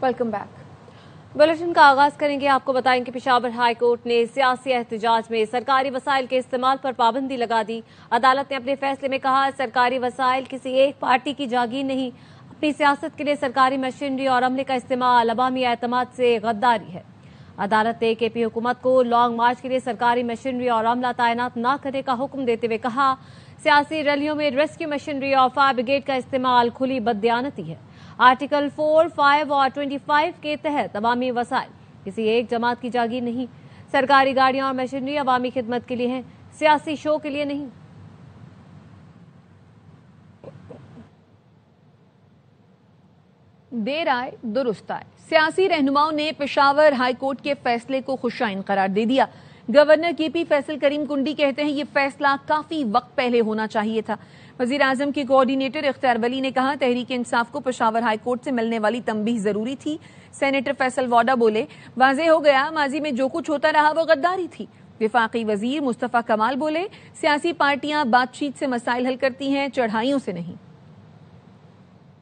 Welcome back. Bulletin کا آغاز کریں گے۔ آپ کو بتائیں کہ پشاور ہائی کورٹ نے سیاسی احتجاج میں سرکاری وسائل کے استعمال پر پابندی لگا دی۔ عدالت نے اپنے فیصلے میں کہا سرکاری وسائل کسی ایک پارٹی کی جاگیر نہیں، اپنی سیاست کے لیے سرکاری مشینری اور عملے کا استعمال عوامی اعتماد سے غداری ہے۔ عدالت نے کے پی حکومت کو لانگ مارچ کے لیے سرکاری مشینری اور عملہ تعینات نہ کرنے کا حکم دیتے ہوئے کہا سیاسی ریلیوں میں ریسکیو مشینری اور فائر بریگیڈ کا استعمال کھلی بددیانتی ہے۔ آرٹیکل 4, 5 اور 25 کے تحت عوامی وسائل کسی ایک جماعت کی جاگیر نہیں، سرکاری گاڑیاں اور مشینری عوامی خدمت کے لیے ہیں، سیاسی شو کے لیے نہیں۔ دیر آئے درست آئے، سیاسی رہنماؤں نے پشاور ہائی کورٹ کے فیصلے کو خوشائن قرار دے دیا۔ گورنر کے پی فیصل کریم کنڈی کہتے ہیں یہ فیصلہ کافی وقت پہلے ہونا چاہیے تھا۔ وزیر اعظم کے کوآرڈینیٹر اختیار ولی نے کہا تحریک انصاف کو پشاور ہائی کورٹ سے ملنے والی تنبیہ ضروری تھی۔ سینیٹر فیصل واڈا بولے واضح ہو گیا ماضی میں جو کچھ ہوتا رہا وہ غداری تھی۔ وفاقی وزیر مصطفیٰ کمال بولے سیاسی پارٹیاں بات چیت سے مسائل حل کرتی ہیں، چڑھائیوں سے نہیں۔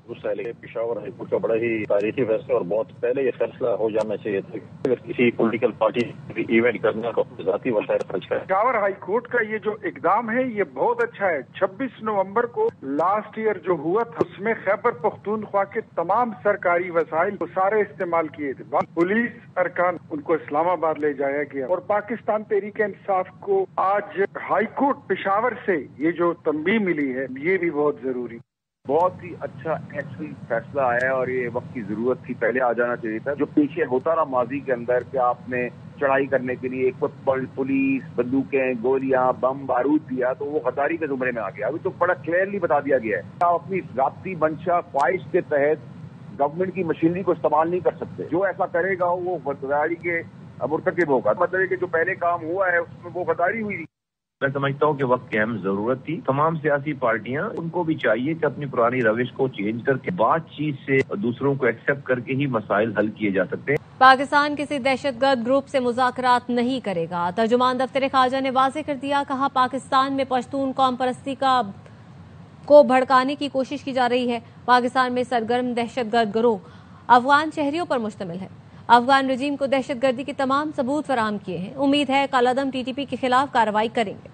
پشاور ہائی کورٹ کا بڑا ہی تاریخی فیصلہ اور بہت پہلے یہ فیصلہ ہو جانا چاہیے تھا اگر کسی پولیٹیکل پارٹی ایونٹ کرنے کو ذاتی وسائل خرچ کرے۔ پشاور ہائی کورٹ کا یہ جو اقدام ہے یہ بہت اچھا ہے۔ 26 نومبر کو لاسٹ ایئر جو ہوا تھا اس میں خیبر پختونخوا کے تمام سرکاری وسائل کو سارے استعمال کیے تھے۔ پولیس ارکان ان کو اسلام آباد لے جایا گیا اور پاکستان تحریک انصاف کو آج ہائی کورٹ پشاور سے یہ جو تنبیہ ملی ہے یہ بھی بہت ضروری۔ بہت ہی اچھا ایکچولی فیصلہ آیا اور یہ وقت کی ضرورت تھی، پہلے آ جانا چاہیے تھا۔ جو پیچھے ہوتا رہا ماضی کے اندر کہ آپ نے چڑھائی کرنے کے لیے ایک وقت پولیس بندوقیں گولیاں بم بارود دیا تو وہ غداری کے زمرے میں آ گیا۔ ابھی تو بڑا کلیئرلی بتا دیا گیا ہے آپ اپنی ذاتی منشا خواہش کے تحت گورنمنٹ کی مشینری کو استعمال نہیں کر سکتے۔ جو ایسا کرے گا وہ غداری کے مرتکب ہوگا۔ مطلب ہے کہ جو پہلے کام ہوا ہے اس میں وہ غداری ہوئی تھی۔ میں سمجھتا ہوں کہ وقت کی اہم ضرورت تھی۔ تمام سیاسی پارٹیاں ان کو بھی چاہیے کہ اپنی پرانی روش کو چینج کر کے بات چیت سے دوسروں کو ایکسپٹ کر کے ہی مسائل حل کیے جا سکتے ہیں۔ پاکستان کسی دہشت گرد گروپ سے مذاکرات نہیں کرے گا۔ ترجمان دفتر خارجہ نے واضح کر دیا، کہا پاکستان میں پشتون قوم پرستی کو بھڑکانے کی کوشش کی جا رہی ہے۔ پاکستان میں سرگرم دہشت گرد گروہ افغان شہریوں پر مشتمل ہے۔ افغان رجیم کو دہشت گردی کے تمام ثبوت فراہم کیے ہیں۔ امید ہے کالعدم ٹی ٹی پی کے خلاف کارروائی کریں گے۔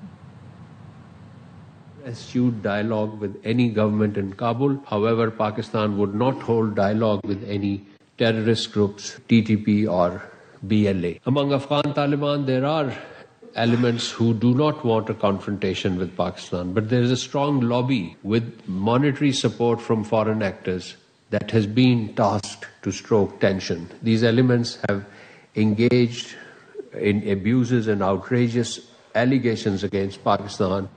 Eschewed dialogue with any government in Kabul. However, Pakistan would not hold dialogue with any terrorist groups, TTP or BLA. Among Afghan Taliban, there are elements who do not want a confrontation with Pakistan, but there is a strong lobby with monetary support from foreign actors that has been tasked to stoke tension. These elements have engaged in abuses and outrageous allegations against Pakistan.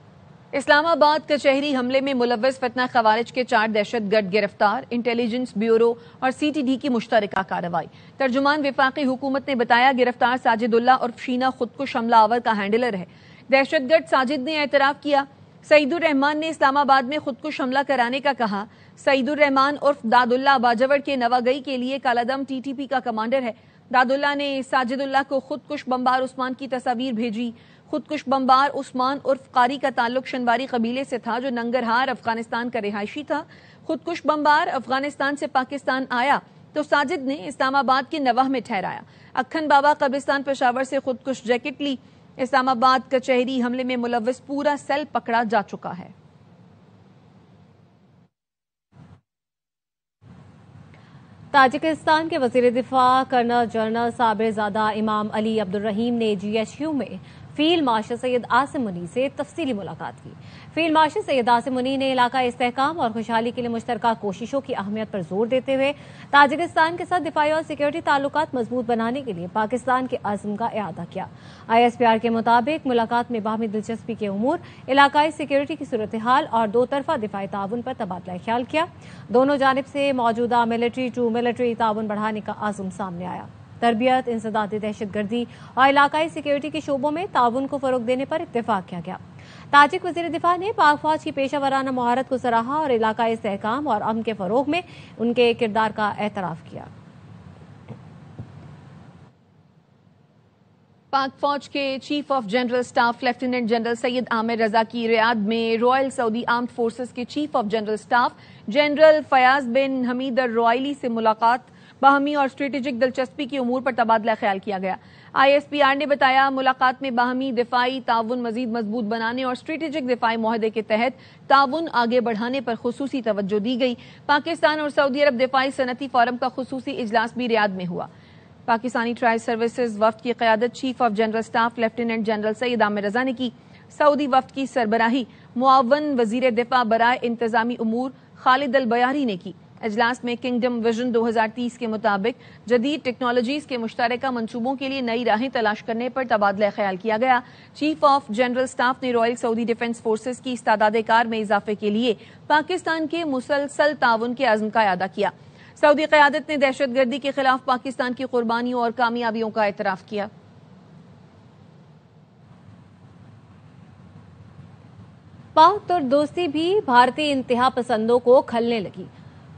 اسلام آباد کچہری حملے میں ملوث فتنہ خوارج کے 4 دہشت گرد گرفتار، انٹیلیجنس بیورو اور سی ٹی ڈی کی مشترکہ کارروائی۔ ترجمان وفاقی حکومت نے بتایا گرفتار ساجد اللہ اور شینا خودکش حملہ آور کا ہینڈلر ہے۔ دہشت گرد ساجد نے اعتراف کیا۔ سعید الرحمان نے اسلام آباد میں خودکش حملہ کرانے کا کہا۔ سعید الرحمان عرف داد اللہ باجوڑ کے نواگئی کے لیے کالعدم ٹی ٹی پی کا کمانڈر ہے۔ داد اللہ نے ساجد اللہ کو خودکش بمبار عثمان کی تصاویر بھیجی۔ خودکش بمبار عثمان عرف قاری کا تعلق شنواری قبیلے سے تھا جو ننگرہار افغانستان کا رہائشی تھا۔ خودکش بمبار افغانستان سے پاکستان آیا تو ساجد نے اسلام آباد کے نوہ میں ٹھہرایا۔ اکھن بابا قبرستان پشاور سے خودکش جیکٹ لی۔ اسلام آباد کچہری حملے میں ملوث پورا سیل پکڑا جا چکا ہے۔ تاجکستان کے وزیر دفاع کرنل جنرل صابر زادہ امام علی عبدالرحیم نے جی ایچ یو میں فیلڈ مارشل سید عاصم منی سے تفصیلی ملاقات کی۔ فیلڈ مارشل سید عاصم منی نے علاقائی استحکام اور خوشحالی کے لیے مشترکہ کوششوں کی اہمیت پر زور دیتے ہوئے تاجکستان کے ساتھ دفاعی اور سیکورٹی تعلقات مضبوط بنانے کے لیے پاکستان کے عزم کا اعادہ کیا۔ آئی ایس پی آر کے مطابق ملاقات میں باہمی دلچسپی کے امور، علاقائی سیکورٹی کی صورتحال اور 2 طرفہ دفاعی تعاون پر تبادلہ خیال کیا۔ دونوں جانب سے موجودہ ملٹری ٹو ملٹری تعاون بڑھانے کا عزم سامنے آیا۔ تربیت، انسدادی دہشت گردی اور علاقائی سیکورٹی کے شعبوں میں تعاون کو فروغ دینے پر اتفاق کیا گیا۔ تاجک وزیر دفاع نے پاک فوج کی پیشہ ورانہ مہارت کو سراہا اور علاقائی استحکام اور امن کے فروغ میں ان کے کردار کا اعتراف کیا۔ پاک فوج کے chief of general staff lieutenant general Syed Amir Raza کی ریاض میں رائل سعودی آرمڈ فورسز کے chief of general staff general Fayyad bin Hamed Al Ruwaili سے ملاقات۔ باہمی اور اسٹریٹجک دلچسپی کی امور پر تبادلہ خیال کیا گیا۔ ISPR نے بتایا ملاقات میں باہمی دفاعی تعاون مزید مضبوط بنانے اور اسٹریٹجک دفاعی معاہدے کے تحت تعاون آگے بڑھانے پر خصوصی توجہ دی گئی۔ پاکستان اور سعودی عرب دفاعی صنعتی فورم کا خصوصی اجلاس بھی ریاض میں ہوا۔ پاکستانی ٹرائل سروسز وفد کی قیادت chief of general staff lieutenant general Syed Amir Raza نے کی۔ سعودی وفد کی سربراہی معاون وزیر دفاع برائے انتظامی امور خالد البیاری نے کی۔ اجلاس میں کنگڈم ویژن 2030 کے مطابق جدید ٹیکنالوجیز کے مشترکہ منصوبوں کے لیے نئی راہیں تلاش کرنے پر تبادلہ خیال کیا گیا۔ چیف آف جنرل سٹاف نے رائل سعودی ڈیفنس فورسز کی استعداد کار میں اضافے کے لیے پاکستان کے مسلسل تعاون کے عزم کا اعادہ کیا۔ سعودی قیادت نے دہشت گردی کے خلاف پاکستان کی قربانیوں اور کامیابیوں کا اعتراف کیا۔ پاک ترک دوستی بھی بھارتی انتہا پسندوں کو کھلنے لگی۔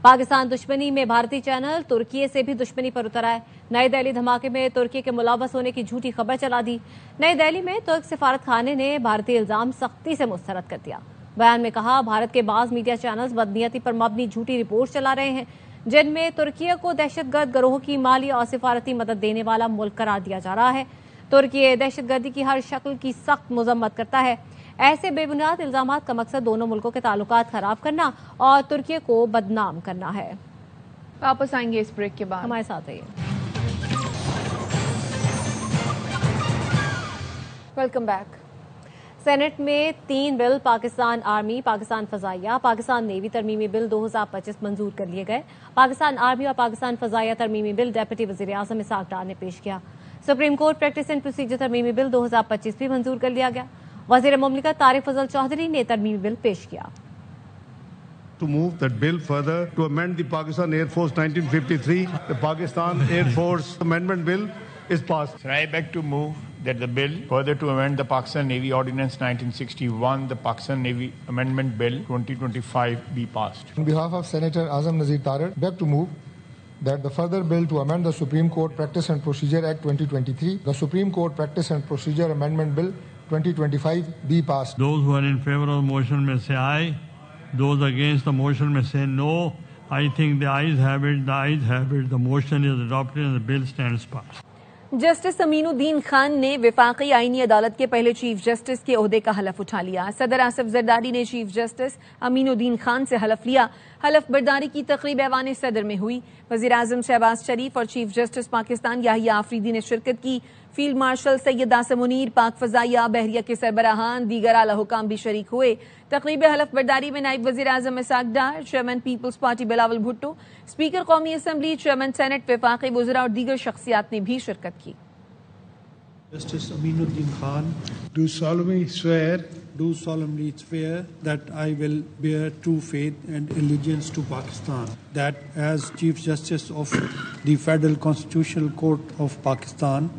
پاکستان دشمنی میں بھارتی چینل ترکی سے بھی دشمنی پر اتر آئے۔ نئی دہلی دھماکے میں ترکی کے ملوث ہونے کی جھوٹی خبر چلا دی۔ نئی دہلی میں ترک سفارت خانے نے بھارتی الزام سختی سے مسترد کر دیا۔ بیان میں کہا بھارت کے بعض میڈیا چینلز بدنیتی پر مبنی جھوٹی رپورٹ چلا رہے ہیں جن میں ترکی کو دہشت گرد گروہ کی مالی اور سفارتی مدد دینے والا ملک قرار دیا جا رہا ہے۔ ترکی دہشت گردی کی ہر شکل کی سخت مذمت کرتا ہے۔ ایسے بے بنیاد الزامات کا مقصد دونوں ملکوں کے تعلقات خراب کرنا اور ترکی کو بدنام کرنا ہے۔ واپس آئیں گے اس بریک کے بعد، ہمارے ساتھ رہیے۔ Welcome back. سینٹ میں 3 بل پاکستان آرمی، پاکستان فضائیہ، پاکستان نیوی ترمیمی بل 2025 منظور کر لیے گئے۔ پاکستان آرمی اور پاکستان فضائیہ ترمیمی بل ڈیپٹی وزیر اعظم اسحاق ڈار نے پیش کیا۔ Supreme court practice and procedure ترمیمی بل 2025 بھی منظور کر لیا گیا۔ وزیر مملکت طارق فضل چودھری نے ترمیمی بل پیش کیا۔ To move that bill further to amend the Pakistan Air Force 1953, the Pakistan Air Force Amendment Bill is passed. I beg to move that the bill further to amend the Pakistan Navy Ordinance 1961, the Pakistan Navy Amendment Bill 2025 be passed. On behalf of Senator Azam Nazir Tarar, beg to move that the further bill to amend the Supreme Court Practice and Procedure Act 2023, the Supreme Court Practice and Procedure Amendment Bill 2025 be passed. Those who are in favor of the motion may say aye. Those against the motion may say no. I think the ayes have it. The ayes have it. The motion is adopted and the bill stands passed. Justice Aminuddin Khan نے وفاقی آئینی عدالت کے پہلے chief justice کے عہدے کا حلف اٹھا لیا۔ صدر آصف زرداری نے chief justice Aminuddin Khan سے حلف لیا۔ حلف برداری کی تقریب ایوان صدر میں ہوئی۔ وزیر اعظم شہباز شریف اور چیف جسٹس پاکستان یحییٰ آفریدی نے شرکت کی۔ فیلڈ مارشل سید عاصم منیر، پاک فضائیہ، بحریہ کے سربراہان، دیگر اعلی حکام بھی شریک ہوئے۔ تقریب حلف برداری میں نائب وزیر اعظم اسحاق ڈار، چیئرمین پیپلز پارٹی بلاول بھٹو، اسپیکر قومی اسمبلی، چیئرمین سینٹ، وفاقی وزراء اور دیگر شخصیات نے بھی شرکت کی۔ Justice Aminuddin Khan do solemnly swear that I will bear true faith and allegiance to Pakistan, that as Chief Justice of the Federal Constitutional Court of Pakistan,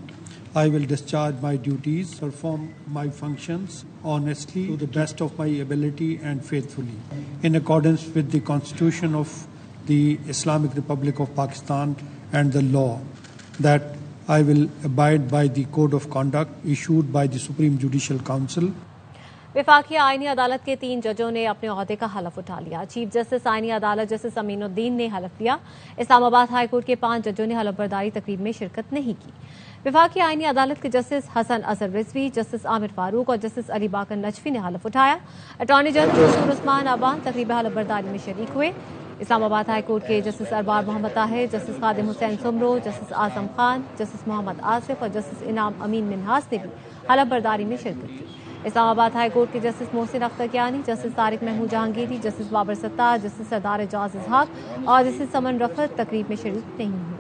I will discharge my duties, perform my functions honestly to the best of my ability and faithfully, in accordance with the Constitution of the Islamic Republic of Pakistan and the law, that I will abide by the code of conduct issued by the Supreme Judicial Council. وفاقی آئینی عدالت کے 3 ججوں نے اپنے عہدے کا حلف اٹھا لیا۔ چیف جسٹس آئینی عدالت جسٹس امین الدین نے حلف لیا۔ اسلام آباد ہائی کورٹ کے 5 ججوں نے حلف برداری تقریب میں شرکت نہیں کی۔ وفاقی آئینی عدالت کے جسٹس حسن اظہر رضوی، جسٹس عامر فاروق اور جسٹس علی باقر نجفی نے حلف اٹھایا۔ اٹارنی جنرل منصور عثمان آبان تقریب حلف برداری میں شریک ہوئے۔ اسلام آباد ہائی کورٹ کے جسٹس ارباب محمد Tahir, justice Khadim Hussain Soomro, justice Azam Khan, justice محمد آصف اور جسٹس انعام امین منہاس نے بھی حلف برداری میں شرکت کی۔ اسلام آباد ہائی کورٹ کے justice Mohsin Akhtar Kayani, justice Tariq Mahmood Jahangiri, justice Babar ستار، جسٹس سردار اعجاز اسحاق اور جسٹس سمن رفعت تقریب میں شریک نہیں ہوئے۔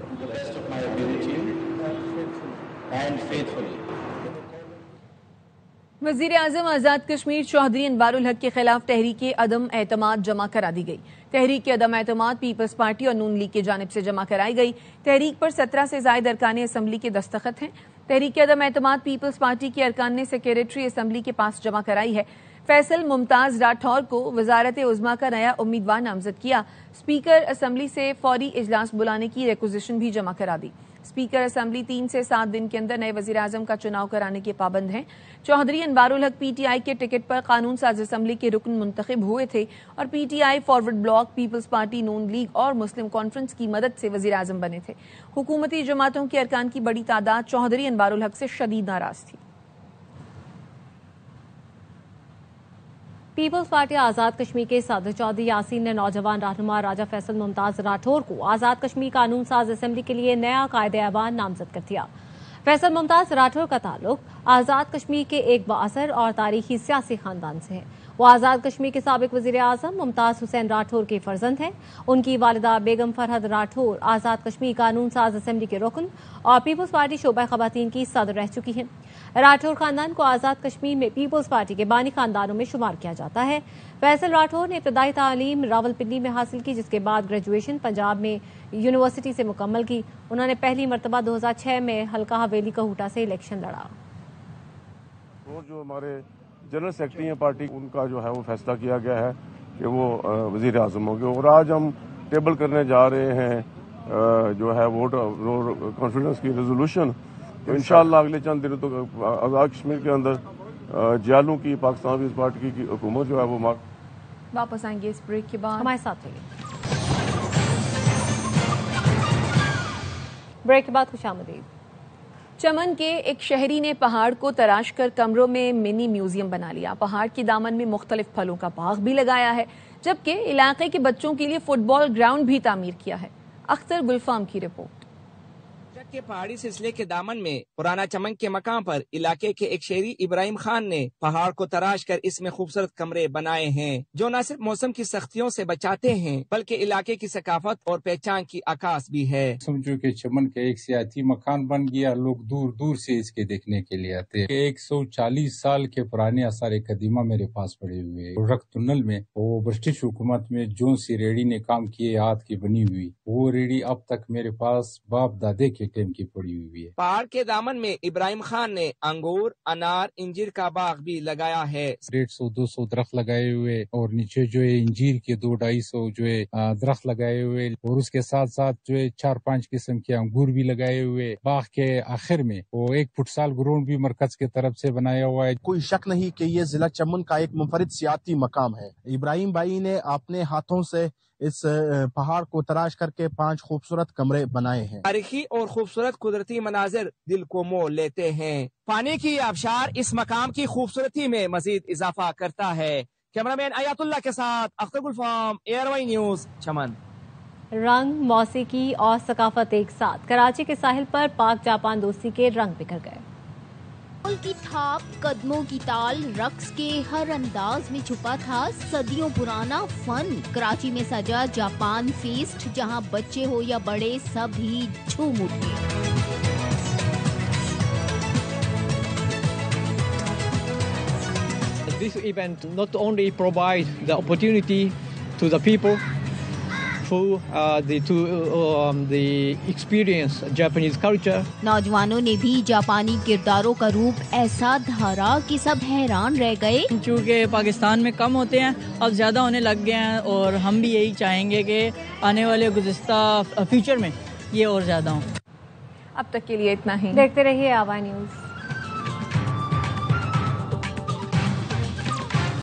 وزیر اعظم آزاد کشمیر چودھری انوار الحق کے خلاف تحریک عدم اعتماد جمع کرا دی گئی۔ تحریک عدم اعتماد پیپلز پارٹی اور نون لیگ کی جانب سے جمع کرائی گئی۔ تحریک پر 17 سے زائد ارکان اسمبلی کے دستخط ہیں۔ تحریک عدم اعتماد پیپلز پارٹی کے ارکان نے سیکریٹری اسمبلی کے پاس جمع کرائی ہے۔ فیصل ممتاز راٹھور کو وزارت عظمیٰ کا نیا امیدوار نامزد کیا۔ اسپیکر اسمبلی سے فوری اجلاس بلانے کی ریکوزیشن بھی جمع کرا دی۔ اسپیکر اسمبلی 3 سے 7 دن کے اندر نئے وزیر اعظم کا چناؤ کرانے کے پابند ہیں۔ چوہدری انوار الحق پی ٹی آئی کے ٹکٹ پر قانون ساز اسمبلی کے رکن منتخب ہوئے تھے اور P T I Forward Bloc, People's Party, نون لیگ اور مسلم کانفرنس کی مدد سے وزیر اعظم بنے تھے۔ حکومتی جماعتوں کے ارکان کی بڑی تعداد چوہدری انوار الحق سے شدید ناراض تھی۔ پیپلز پارٹی آزاد کشمیر کے صدر چودھری یاسین نے نوجوان رہنما راجہ فیصل ممتاز راٹھور کو آزاد کشمیر قانون ساز اسمبلی کے لیے نیا قائد ایوان نامزد کر دیا۔ فیصل ممتاز راٹھور کا تعلق آزاد کشمیر کے ایک بااثر اور تاریخی سیاسی خاندان سے ہے۔ وہ آزاد کشمیر کے سابق وزیر اعظم ممتاز حسین راٹھور کے فرزند ہیں۔ ان کی والدہ بیگم فرحت راٹھور آزاد کشمیر قانون ساز اسمبلی کے رکن اور پیپلز پارٹی شعبہ خواتین کی صدر رہ چکی ہیں۔ راٹھور خاندان کو آزاد کشمیر میں پیپلز پارٹی کے بانی خاندانوں میں شمار کیا جاتا ہے۔ فیصل راٹھور نے ابتدائی تعلیم راولپنڈی میں حاصل کی، جس کے بعد گریجویشن پنجاب میں یونیورسٹی سے مکمل کی۔ انہوں نے پہلی مرتبہ 2006 میں حلقہ حویلی کہوٹہ سے الیکشن لڑا۔ اور جو ہمارے جنرل سیکرٹری ہیں پارٹی، ان کا جو ہے وہ فیصلہ کیا گیا ہے کہ وہ وزیر اعظم ہوں گے، اور آج ہم ٹیبل کرنے جا رہے ہیں جو ہے ووٹ کانفیڈنس کی ریزولوشن۔ تو انشاءاللہ اگلے چند دنوں تک آزاد کشمیر کے اندر جیالوں کی پاکستان پیپلز پارٹی کی حکومت جو ہے وہ واپس آئیں گے اس بریک کے بعد۔ ہمارے ساتھ رہیے۔ بریک کے بعد خوش آمدید۔ چمن کے ایک شہری نے پہاڑ کو تراش کر کمروں میں منی میوزیم بنا لیا۔ پہاڑ کی دامن میں مختلف پھلوں کا باغ بھی لگایا ہے، جبکہ علاقے کے بچوں کے لیے فٹ بال گراؤنڈ بھی تعمیر کیا ہے۔ اختر گلفام کی رپورٹ۔ کے پہاڑی سلسلے کے دامن میں پرانا چمن کے مقام پر علاقے کے ایک شہری ابراہیم خان نے پہاڑ کو تراش کر اس میں خوبصورت کمرے بنائے ہیں، جو نہ صرف موسم کی سختیوں سے بچاتے ہیں بلکہ علاقے کی ثقافت اور پہچان کی عکاس بھی ہے۔ سمجھو کہ چمن کا ایک سیاحتی مکان بن گیا، لوگ دور دور سے اس کے دیکھنے کے لیے آتے ہیں۔ 140 سال کے پرانے آثار قدیمہ میرے پاس پڑے ہوئے ہیں۔ رخ تنل میں وہ برٹش حکومت میں جو سی ریڑھی نے کام کیے ہاتھ کی بنی ہوئی، وہ ریڑھی اب تک میرے پاس باپ دادے کے کی پڑی ہوئی ہے۔ پہاڑ کے دامن میں ابراہیم خان نے انگور، انار، انجیر کا باغ بھی لگایا ہے۔ 150-200 درخت لگائے ہوئے اور نیچے جو ہے انجیر کے 200-250 جو ہے درخت لگائے ہوئے، اور اس کے ساتھ ساتھ جو ہے 4-5 قسم کے انگور بھی لگائے ہوئے۔ باغ کے آخر میں وہ ایک فٹسال گراؤنڈ بھی مرکز کی طرف سے بنایا ہوا ہے۔ کوئی شک نہیں کہ یہ ضلع چمن کا ایک منفرد سیاحتی مقام ہے۔ ابراہیم بھائی نے اپنے ہاتھوں سے اس پہاڑ کو تراش کر کے 5 خوبصورت کمرے بنائے ہیں۔ تاریخی اور خوبصورت قدرتی مناظر دل کو مول لیتے ہیں۔ پانی کی آبشار اس مقام کی خوبصورتی میں مزید اضافہ کرتا ہے۔ کیمرامین آیات اللہ کے ساتھ Akhtar Gulfam, ARY News, Chaman. رنگ، موسیقی اور ثقافت ایک ساتھ، کراچی کے ساحل پر پاک جاپان دوستی کے رنگ بکھر گئے۔ کی تھاپ، قدموں کی تال، رقص کے ہر انداز میں چھپا تھا صدیوں پرانا فن۔ کراچی میں سجا جاپان فیسٹ، جہاں بچے ہو یا بڑے سب ہی جھوم اٹھے۔ This event not only provide the opportunity to the people the experience Japanese culture. نوجوانوں نے بھی جاپانی کرداروں کا روپ ایسا دھارا کہ سب حیران رہ گئے۔ چونکہ پاکستان میں کم ہوتے ہیں، اب زیادہ ہونے لگ گئے ہیں، اور ہم بھی یہی چاہیں گے کہ آنے والے گزشتہ فیوچر میں یہ اور زیادہ ہوں۔ اب تک کے لیے اتنا ہی، دیکھتے رہیے آواز نیوز۔